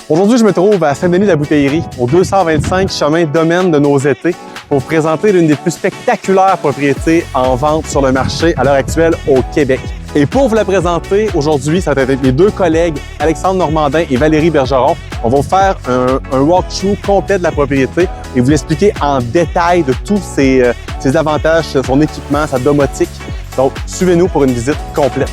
Aujourd'hui, je me trouve à Saint-Denis-de-la-Bouteillerie, au 225 chemin Domaine de Nozeté, pour vous présenter l'une des plus spectaculaires propriétés en vente sur le marché à l'heure actuelle au Québec. Et pour vous la présenter aujourd'hui, ça va être avec mes deux collègues, Alexandre Normandin et Valérie Bergeron. On va vous faire un walkthrough complet de la propriété et vous l'expliquer en détail de tous ses avantages, son équipement, sa domotique. Donc, suivez-nous pour une visite complète.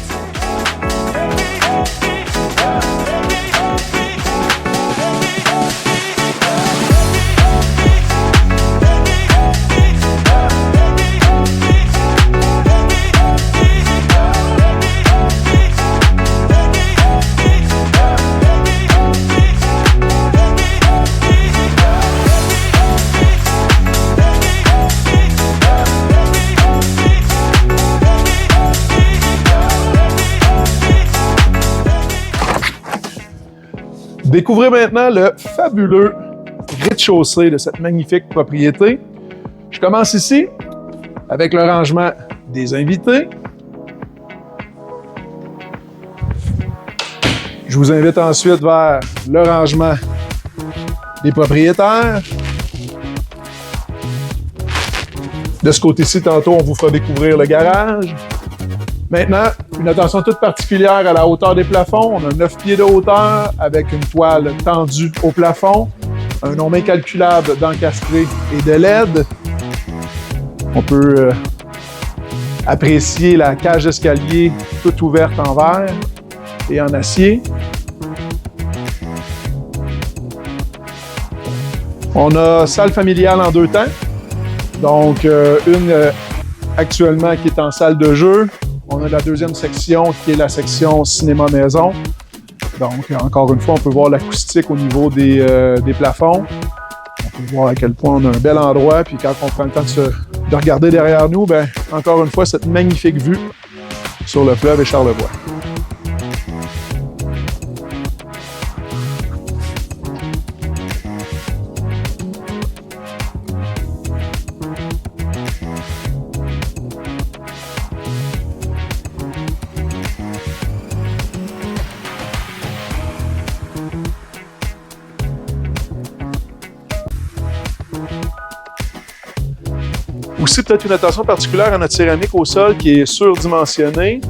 Découvrez maintenant le fabuleux rez-de-chaussée de cette magnifique propriété. Je commence ici avec le rangement des invités. Je vous invite ensuite vers le rangement des propriétaires. De ce côté-ci, tantôt, on vous fera découvrir le garage. Maintenant, une attention toute particulière à la hauteur des plafonds. On a 9 pieds de hauteur avec une toile tendue au plafond, un nombre incalculable d'encastrés et de LED. On peut apprécier la cage d'escalier toute ouverte en verre et en acier. On a salle familiale en deux temps. Donc, une actuellement qui est en salle de jeu. On a la deuxième section qui est la section cinéma-maison. Donc, encore une fois, on peut voir l'acoustique au niveau des plafonds. On peut voir à quel point on a un bel endroit. Puis quand on prend le temps de regarder derrière nous, bien, encore une fois, cette magnifique vue sur le fleuve et Charlevoix. Aussi, peut-être une attention particulière à notre céramique au sol qui est surdimensionnée.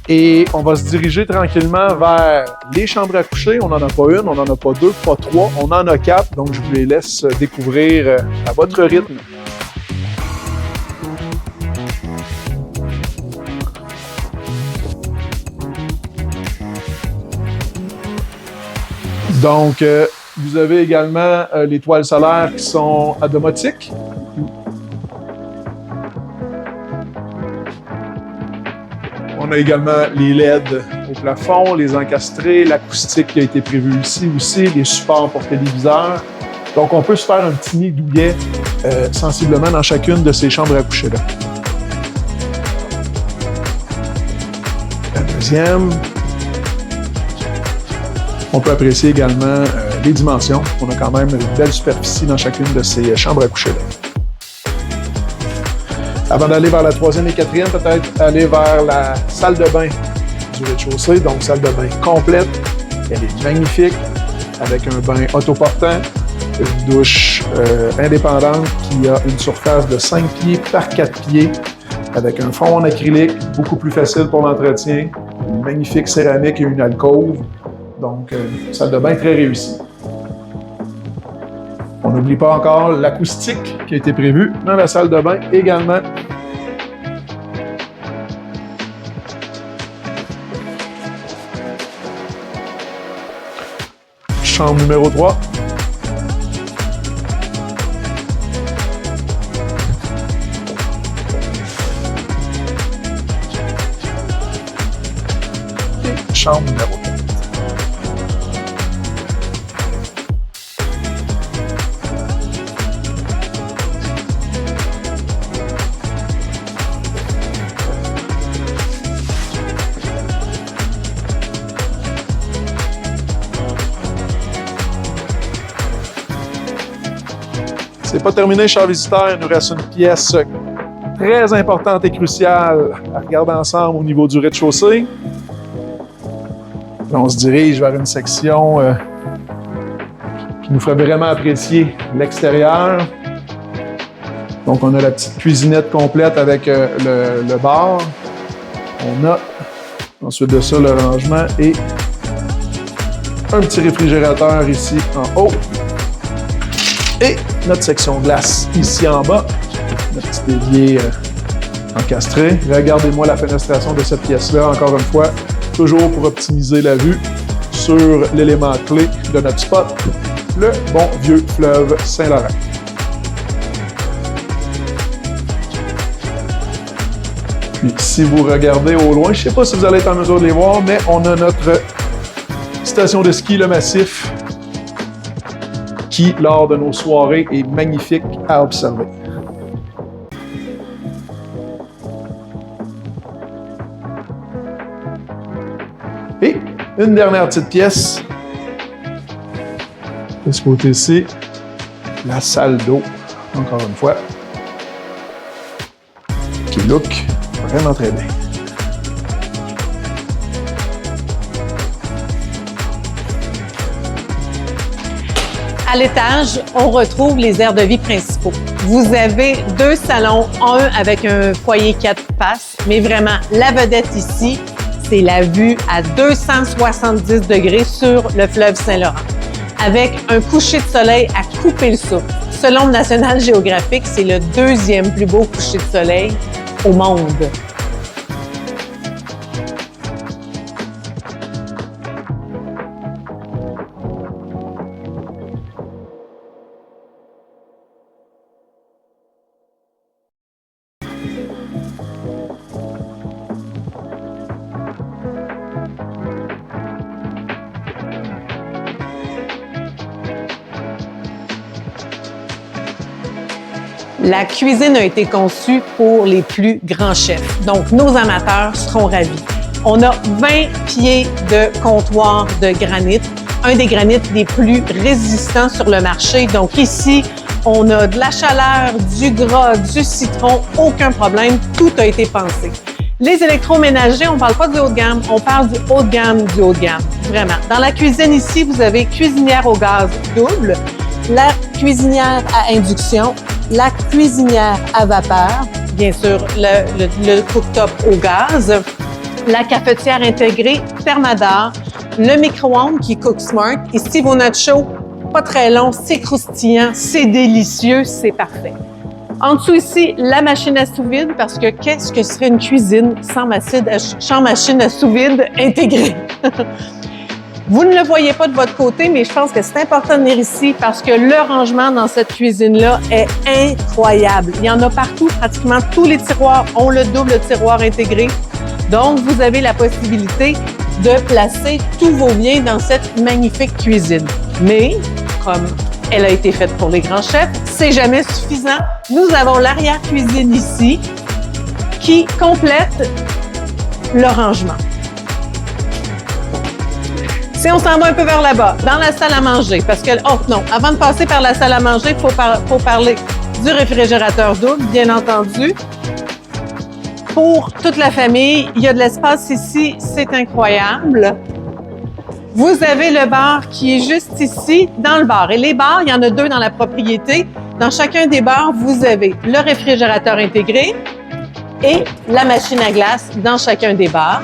Et on va se diriger tranquillement vers les chambres à coucher. On n'en a pas une, on n'en a pas deux, pas trois, on en a quatre. Donc, je vous les laisse découvrir à votre rythme. Donc, vous avez également les toiles solaires qui sont à domotique. On a également les LED au plafond, les encastrés, l'acoustique qui a été prévue ici aussi, les supports pour téléviseurs. Donc, on peut se faire un petit nid douillet sensiblement dans chacune de ces chambres à coucher-là. La deuxième. On peut apprécier également les dimensions. On a quand même une belle superficie dans chacune de ces chambres à coucher-là. Avant d'aller vers la troisième et quatrième, peut-être aller vers la salle de bain du rez-de-chaussée. Donc, salle de bain complète. Elle est magnifique, avec un bain autoportant, une douche indépendante qui a une surface de 5 pieds par 4 pieds, avec un fond en acrylique, beaucoup plus facile pour l'entretien, une magnifique céramique et une alcôve. Donc, une salle de bain très réussie. On n'oublie pas encore l'acoustique qui a été prévue dans la salle de bain également. Chambre numéro 3. Et chambre numéro 4. C'est pas terminé, chers visiteurs. Il nous reste une pièce très importante et cruciale à regarder ensemble au niveau du rez-de-chaussée. Là, on se dirige vers une section qui nous ferait vraiment apprécier l'extérieur. Donc, on a la petite cuisinette complète avec le bar. On a ensuite de ça le rangement et un petit réfrigérateur ici en haut. Et notre section glace ici en bas. Notre petit évier encastré. Regardez-moi la fenestration de cette pièce-là, encore une fois, toujours pour optimiser la vue sur l'élément clé de notre spot, le bon vieux fleuve Saint-Laurent. Puis si vous regardez au loin, je ne sais pas si vous allez être en mesure de les voir, mais on a notre station de ski, le Massif, qui, lors de nos soirées, est magnifique à observer. Et une dernière petite pièce, de ce côté-ci, la salle d'eau, encore une fois, qui look vraiment très bien. À l'étage, on retrouve les aires de vie principaux. Vous avez 2 salons, un avec un foyer 4 faces, mais vraiment, la vedette ici, c'est la vue à 270 degrés sur le fleuve Saint-Laurent, avec un coucher de soleil à couper le souffle. Selon le National Geographic, c'est le 2e plus beau coucher de soleil au monde. La cuisine a été conçue pour les plus grands chefs, donc nos amateurs seront ravis. On a 20 pieds de comptoir de granit, un des granites les plus résistants sur le marché. Donc ici, on a de la chaleur, du gras, du citron, aucun problème, tout a été pensé. Les électroménagers, on ne parle pas du haut de gamme, on parle du haut de gamme du haut de gamme, vraiment. Dans la cuisine ici, vous avez cuisinière au gaz double, la cuisinière à induction, la cuisinière à vapeur, bien sûr le cooktop au gaz, la cafetière intégrée Thermador, le micro-ondes qui est Cook Smart. Ici, vos nachos, pas très long, c'est croustillant, c'est délicieux, c'est parfait. En dessous ici, la machine à sous-vide, parce que qu'est-ce que serait une cuisine sans machine à sous-vide intégrée? Vous ne le voyez pas de votre côté, mais je pense que c'est important de venir ici parce que le rangement dans cette cuisine-là est incroyable. Il y en a partout, pratiquement tous les tiroirs ont le double tiroir intégré. Donc, vous avez la possibilité de placer tous vos biens dans cette magnifique cuisine. Mais, comme elle a été faite pour les grands chefs, c'est jamais suffisant. Nous avons l'arrière-cuisine ici qui complète le rangement. Si on s'en va un peu vers là-bas, dans la salle à manger, parce que, oh non, avant de passer par la salle à manger, il faut parler du réfrigérateur double, bien entendu. Pour toute la famille, il y a de l'espace ici, c'est incroyable. Vous avez le bar qui est juste ici, dans le bar. Et les bars, il y en a 2 dans la propriété. Dans chacun des bars, vous avez le réfrigérateur intégré et la machine à glace dans chacun des bars.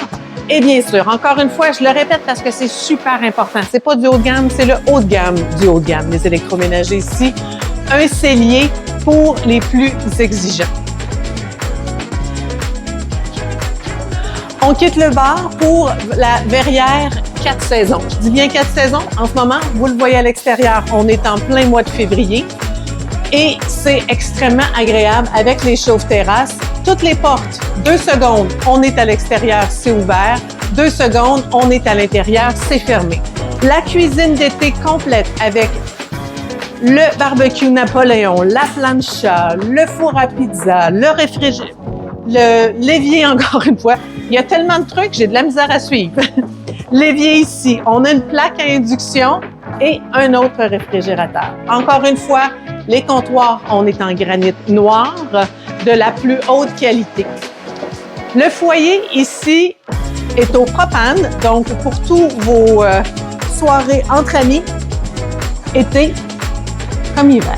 Et bien sûr, encore une fois, je le répète parce que c'est super important. C'est pas du haut de gamme, c'est le haut de gamme du haut de gamme, les électroménagers ici. Un cellier pour les plus exigeants. On quitte le bar pour la verrière 4 saisons. Je dis bien 4 saisons. En ce moment, vous le voyez à l'extérieur, on est en plein mois de février. Et c'est extrêmement agréable avec les chauffe-terrasses. Toutes les portes, 2 secondes, on est à l'extérieur, c'est ouvert. 2 secondes, on est à l'intérieur, c'est fermé. La cuisine d'été complète avec le barbecue Napoléon, la plancha, le four à pizza, le réfrigérateur, l'évier encore une fois. Il y a tellement de trucs, j'ai de la misère à suivre. L'évier ici, on a une plaque à induction et un autre réfrigérateur. Encore une fois, les comptoirs, on est en granit noir de la plus haute qualité. Le foyer ici, est au propane, donc pour tous vos soirées entre amis, été comme hiver.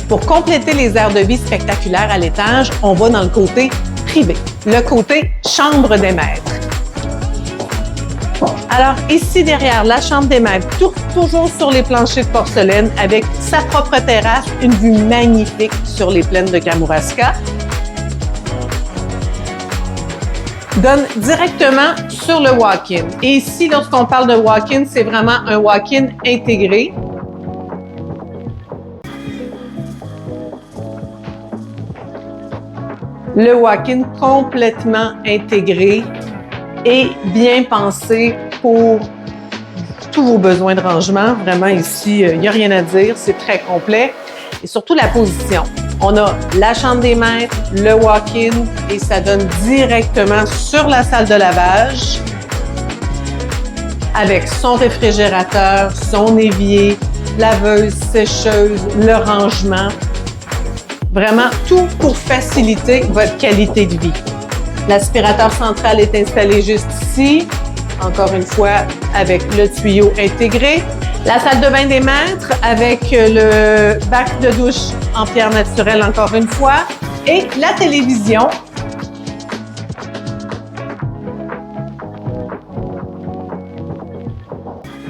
Pour compléter les aires de vie spectaculaires à l'étage, on va dans le côté privé, le côté chambre des maîtres. Alors ici derrière la chambre des maîtres, toujours sur les planchers de porcelaine avec sa propre terrasse, une vue magnifique sur les plaines de Kamouraska. Donne directement sur le walk-in. Et ici, lorsqu'on parle de walk-in, c'est vraiment un walk-in intégré. Le walk-in complètement intégré et bien pensé pour tous vos besoins de rangement. Vraiment, ici, il n'y a rien à dire, c'est très complet. Et surtout la position. On a la chambre des maîtres, le walk-in et ça donne directement sur la salle de lavage avec son réfrigérateur, son évier, laveuse, sécheuse, le rangement. Vraiment tout pour faciliter votre qualité de vie. L'aspirateur central est installé juste ici, encore une fois avec le tuyau intégré. La salle de bain des maîtres avec le bac de douche en pierre naturelle encore une fois et la télévision.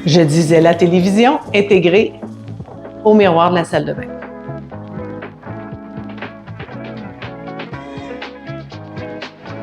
Je disais la télévision intégrée au miroir de la salle de bain.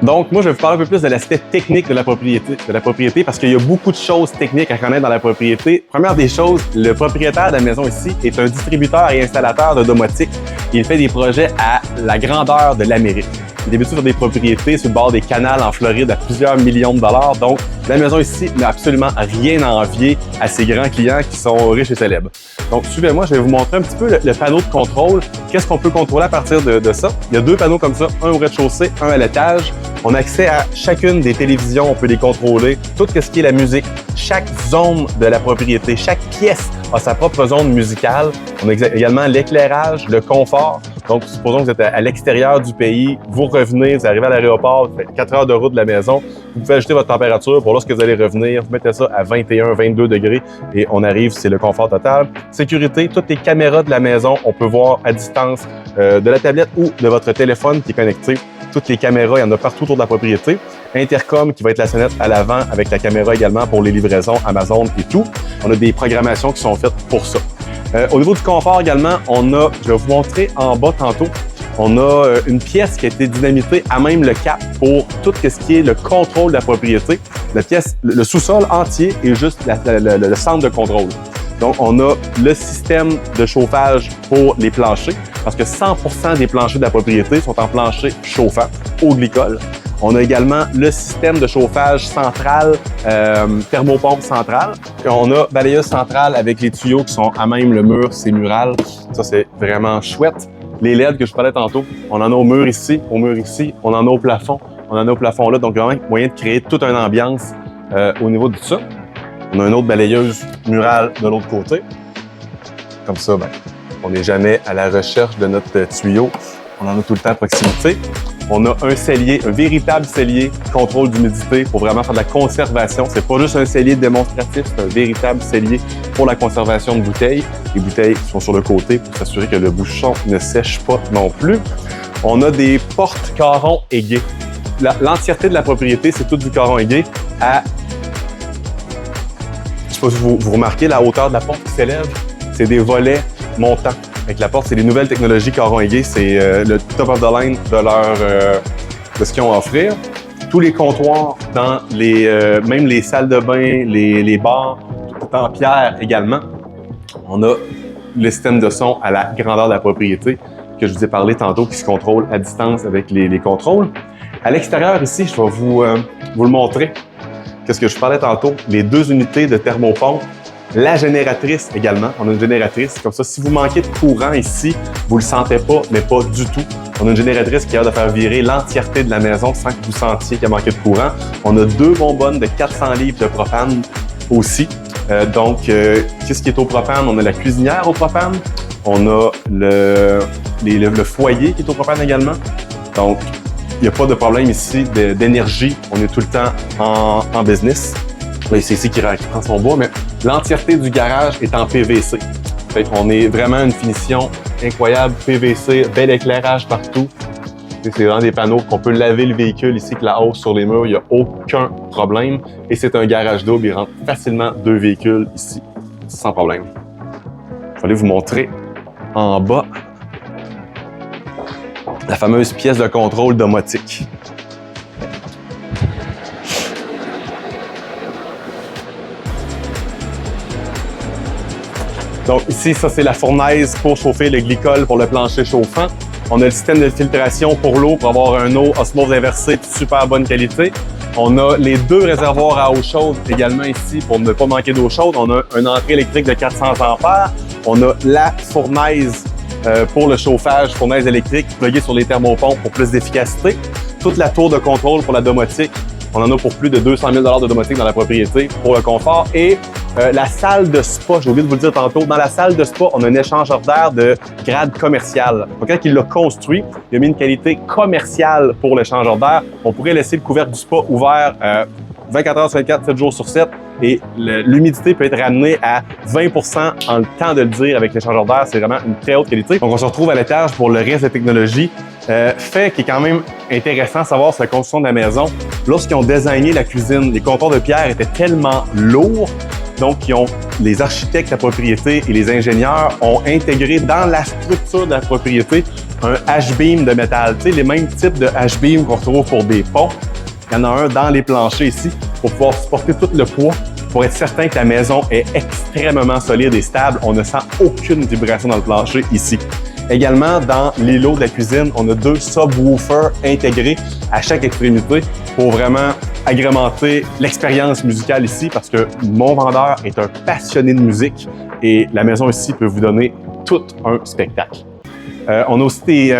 Donc, moi, je vais vous parler un peu plus de l'aspect technique de la propriété parce qu'il y a beaucoup de choses techniques à connaître dans la propriété. Première des choses, le propriétaire de la maison ici est un distributeur et installateur de domotique. Il fait des projets à la grandeur de l'Amérique. Il débute sur des propriétés sur le bord des canals en Floride à plusieurs millions de dollars. Donc, la maison ici n'a absolument rien à envier à ses grands clients qui sont riches et célèbres. Donc, suivez-moi, je vais vous montrer un petit peu le panneau de contrôle. Qu'est-ce qu'on peut contrôler à partir de ça? Il y a deux panneaux comme ça, un au rez-de-chaussée, un à l'étage. On a accès à chacune des télévisions, on peut les contrôler. Tout ce qui est la musique, chaque zone de la propriété, chaque pièce a sa propre zone musicale. On a également l'éclairage, le confort. Donc, supposons que vous êtes à l'extérieur du pays, vous revenez, vous arrivez à l'aéroport, vous faites 4 heures de route de la maison, vous pouvez ajuster votre température pour lorsque vous allez revenir, vous mettez ça à 21, 22 degrés et on arrive, c'est le confort total. Sécurité, toutes les caméras de la maison, on peut voir à distance de la tablette ou de votre téléphone qui est connecté. Toutes les caméras, il y en a partout autour de la propriété. Intercom qui va être la sonnette à l'avant avec la caméra également pour les livraisons Amazon et tout. On a des programmations qui sont faites pour ça. Au niveau du confort également, on a, je vais vous montrer en bas tantôt, on a une pièce qui a été dynamitée à même le cap pour tout ce qui est le contrôle de la propriété. La pièce, le sous-sol entier est juste le centre de contrôle. Donc, on a le système de chauffage pour les planchers, parce que 100% des planchers de la propriété sont en plancher chauffant au glycol. On a également le système de chauffage central, thermopompe centrale. On a balayeuse centrale avec les tuyaux qui sont à même le mur, c'est mural. Ça, c'est vraiment chouette. Les LED que je parlais tantôt, on en a au mur ici, on en a au plafond, on en a au plafond là. Donc, vraiment, moyen de créer toute une ambiance au niveau de tout ça. On a une autre balayeuse murale de l'autre côté. Comme ça, ben, on n'est jamais à la recherche de notre tuyau. On en a tout le temps à proximité. On a un cellier, un véritable cellier contrôle d'humidité pour vraiment faire de la conservation. C'est pas juste un cellier démonstratif, c'est un véritable cellier pour la conservation de bouteilles. Les bouteilles sont sur le côté pour s'assurer que le bouchon ne sèche pas non plus. On a des portes carrons aiguës. L'entièreté de la propriété, c'est tout du carron aigué à... Je sais pas si vous remarquez la hauteur de la porte qui s'élève. C'est des volets montants. Avec la porte, c'est les nouvelles technologies carron aigué. C'est le top of the line de ce qu'ils ont à offrir. Tous les comptoirs dans même les salles de bain, les bars, tout en pierre également. On a le système de son à la grandeur de la propriété que je vous ai parlé tantôt, qui se contrôle à distance avec les contrôles. À l'extérieur ici, je vais vous le montrer. Qu'est-ce que je parlais tantôt? Les deux unités de thermopompe. La génératrice également. On a une génératrice. Comme ça, si vous manquez de courant ici, vous le sentez pas, mais pas du tout. On a une génératrice qui a de faire virer l'entièreté de la maison sans que vous sentiez qu'il y a manqué de courant. On a deux bonbonnes de 400 livres de propane aussi. Donc, qu'est-ce qui est au propane? On a la cuisinière au propane. On a le foyer qui est au propane également. Donc, il n'y a pas de problème ici d'énergie. On est tout le temps en business. Là, c'est ici qui prend son bois, mais l'entièreté du garage est en PVC. Fait qu'on est vraiment une finition incroyable, PVC, bel éclairage partout. C'est vraiment des panneaux qu'on peut laver le véhicule ici, que la hausse sur les murs, il n'y a aucun problème. Et c'est un garage double, il rentre facilement 2 véhicules ici, sans problème. Je vais aller vous montrer en bas la fameuse pièce de contrôle domotique. Donc ici, ça c'est la fournaise pour chauffer le glycol pour le plancher chauffant. On a le système de filtration pour l'eau pour avoir un eau osmose inversée de super bonne qualité. On a les 2 réservoirs à eau chaude également ici pour ne pas manquer d'eau chaude. On a une entrée électrique de 400 ampères. On a la fournaise pour le chauffage, fournaise électrique pluguée sur les thermopompes pour plus d'efficacité. Toute la tour de contrôle pour la domotique. On en a pour plus de 200 000 $ de domotique dans la propriété pour le confort. Et la salle de spa, j'ai oublié de vous le dire tantôt, dans la salle de spa, on a un échangeur d'air de grade commercial. Donc, quand il l'a construit, il a mis une qualité commerciale pour l'échangeur d'air. On pourrait laisser le couvercle du spa ouvert 24 heures sur 24, 7 jours sur 7, et l'humidité peut être ramenée à 20 % en le temps de le dire avec l'échangeur d'air. C'est vraiment une très haute qualité. Donc, on se retrouve à l'étage pour le reste des technologies. Fait qui est quand même intéressant à savoir sur la construction de la maison. Lorsqu'ils ont designé la cuisine, les comptoirs de pierre étaient tellement lourds. Donc, les architectes de la propriété et les ingénieurs ont intégré dans la structure de la propriété un H-beam de métal. Tu sais, les mêmes types de H-beam qu'on retrouve pour des ponts. Il y en a un dans les planchers ici pour pouvoir supporter tout le poids, pour être certain que la maison est extrêmement solide et stable. On ne sent aucune vibration dans le plancher ici. Également, dans l'îlot de la cuisine, on a 2 subwoofers intégrés à chaque extrémité pour vraiment agrémenter l'expérience musicale ici, parce que mon vendeur est un passionné de musique et la maison ici peut vous donner tout un spectacle. On a aussi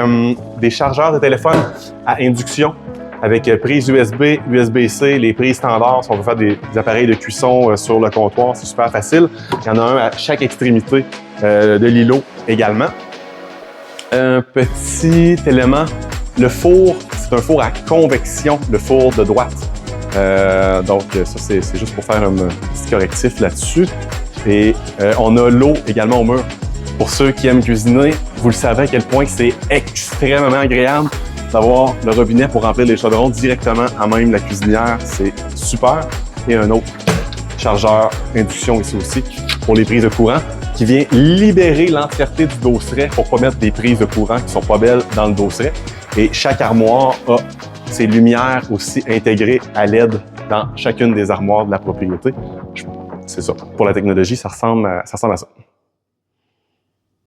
des chargeurs de téléphone à induction avec prise USB, USB-C, les prises standards. Si on veut faire des appareils de cuisson sur le comptoir, c'est super facile. Il y en a un à chaque extrémité de l'îlot également. Un petit élément, le four, c'est un four à convection, le four de droite. Donc ça, c'est juste pour faire un petit correctif là-dessus. Et on a l'eau également au mur. Pour ceux qui aiment cuisiner, vous le savez à quel point c'est extrêmement agréable d'avoir le robinet pour remplir les chaudrons directement à même la cuisinière. C'est super. Et un autre chargeur induction ici aussi pour les prises de courant, qui vient libérer l'entièreté du dosseret pour pas mettre des prises de courant qui sont pas belles dans le dosseret. Et chaque armoire a ses lumières aussi intégrées à LED dans chacune des armoires de la propriété. C'est ça. Pour la technologie, ça ressemble à ça.